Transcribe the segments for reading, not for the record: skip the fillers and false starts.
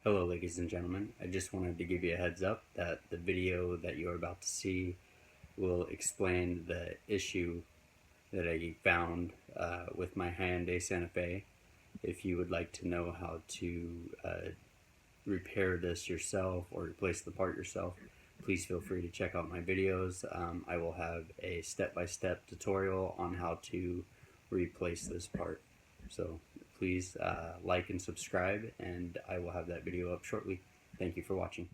Hello ladies and gentlemen, I just wanted to give you a heads up that the video that you're about to see will explain the issue that I found with my Hyundai Santa Fe. If you would like to know how to repair this yourself or replace the part yourself, please feel free to check out my videos. I will have a step-by-step tutorial on how to replace this part. So please like and subscribe, and I will have that video up shortly. Thank you for watching.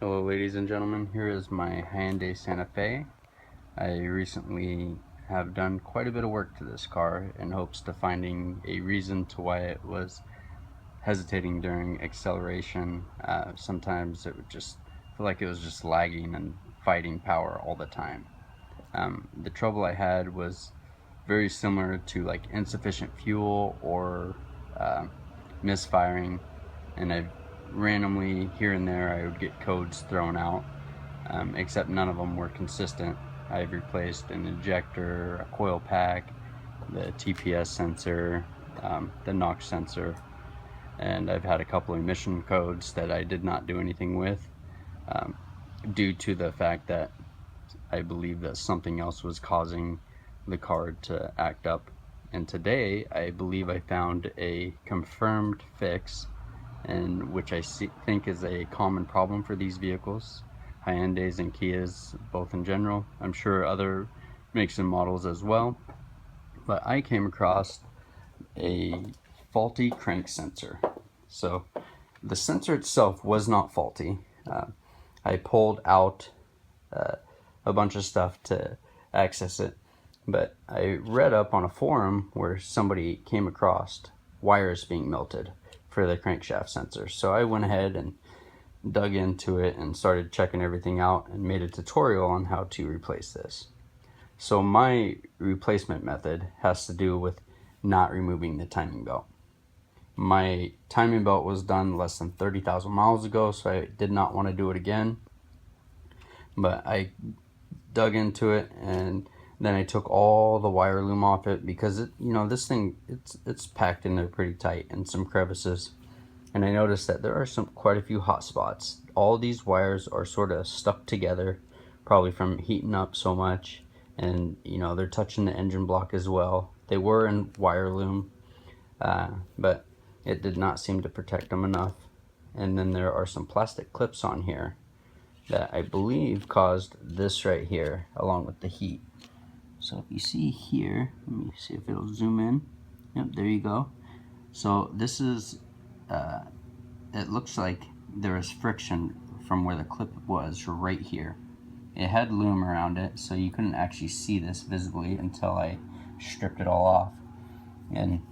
Hello ladies and gentlemen, here is my Hyundai Santa Fe. I recently have done quite a bit of work to this car in hopes to finding a reason to why it was hesitating during acceleration. Sometimes it would just feel like it was just lagging and fighting power all the time. The trouble I had was very similar to like insufficient fuel or misfiring, and I randomly here and there I would get codes thrown out, except none of them were consistent. I've replaced an injector, a coil pack, the TPS sensor, the NOx sensor, and I've had a couple of emission codes that I did not do anything with, due to the fact that I believe that something else was causing the car to act up. And today I believe I found a confirmed fix, and which I think is a common problem for these vehicles, Hyundais and Kias both in general. I'm sure other makes and models as well, but I came across a faulty crank sensor. So the sensor itself was not faulty. I pulled out a bunch of stuff to access it, but I read up on a forum where somebody came across wires being melted for the crankshaft sensor. So I went ahead and dug into it and started checking everything out and made a tutorial on how to replace this. So my replacement method has to do with not removing the timing belt. My timing belt was done less than 30,000 miles ago, so I did not want to do it again. But I dug into it, and then I took all the wire loom off it because this thing, it's packed in there pretty tight and some crevices. And I noticed that there are quite a few hot spots. All these wires are sort of stuck together, probably from heating up so much, and they're touching the engine block as well. They were in wire loom, but it did not seem to protect them enough. And then there are some plastic clips on here that I believe caused this right here, along with the heat. So if you see here, let me see if it'll zoom in. Yep, there you go. So this is, it looks like there is friction from where the clip was right here. It had loom around it, so you couldn't actually see this visibly until I stripped it all off. And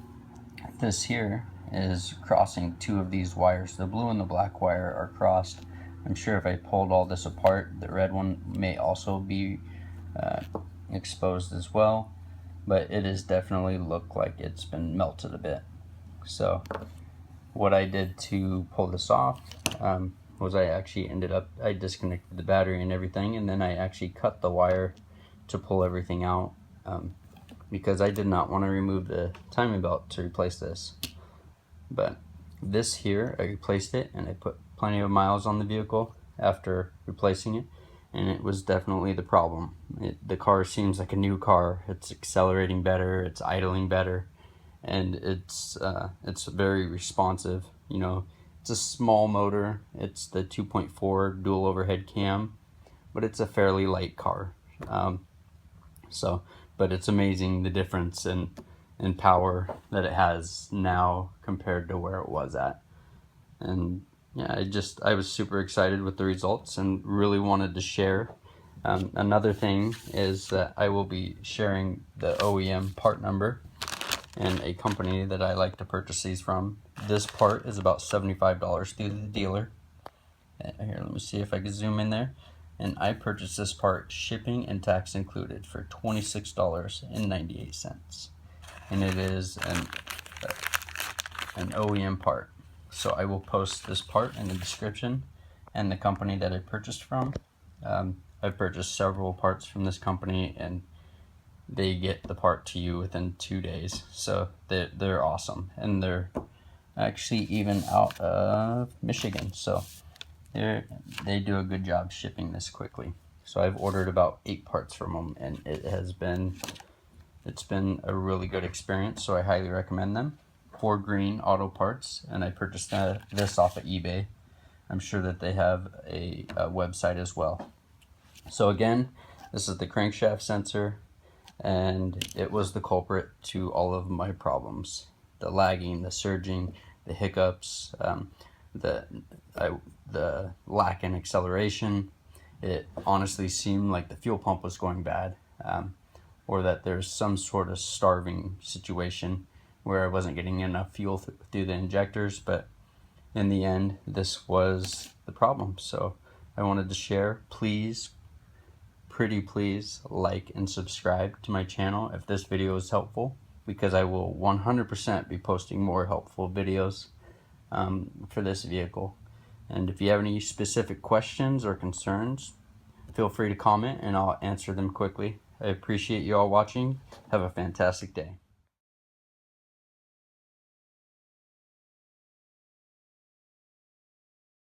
this here is crossing two of these wires. The blue and the black wire are crossed. I'm sure if I pulled all this apart, the red one may also be exposed as well, but it is definitely look like it's been melted a bit. So what I did to pull this off was I disconnected the battery and everything, and then I actually cut the wire to pull everything out, because I did not want to remove the timing belt to replace this. But this here, I replaced it, and I put plenty of miles on the vehicle after replacing it, and it was definitely the problem. The car seems like a new car. It's accelerating better, it's idling better, and it's very responsive. It's a small motor. It's the 2.4 dual overhead cam, but it's a fairly light car. But it's amazing the difference in power that it has now compared to where it was at. And yeah, I was super excited with the results and really wanted to share. Another thing is that I will be sharing the OEM part number and a company that I like to purchase these from. This part is about $75 through the dealer. Here, let me see if I can zoom in there. And I purchased this part, shipping and tax included, for $26.98. And it is an OEM part. So I will post this part in the description and the company that I purchased from. I've purchased several parts from this company, and they get the part to you within 2 days. So they're awesome, and they're actually even out of Michigan, so they do a good job shipping this quickly. So I've ordered about 8 parts from them, and it's been a really good experience, so I highly recommend them. 4Green Auto Parts, and I purchased this off of eBay. I'm sure that they have a website as well. So again, this is the crankshaft sensor, and it was the culprit to all of my problems. The lagging, the surging, the hiccups, the lack in acceleration. It honestly seemed like the fuel pump was going bad, or that there's some sort of starving situation where I wasn't getting enough fuel through the injectors, but in the end, this was the problem. So I wanted to share. Please, pretty please, like and subscribe to my channel if this video is helpful, because I will 100% be posting more helpful videos for this vehicle. And if you have any specific questions or concerns, feel free to comment and I'll answer them quickly. I appreciate you all watching. Have a fantastic day.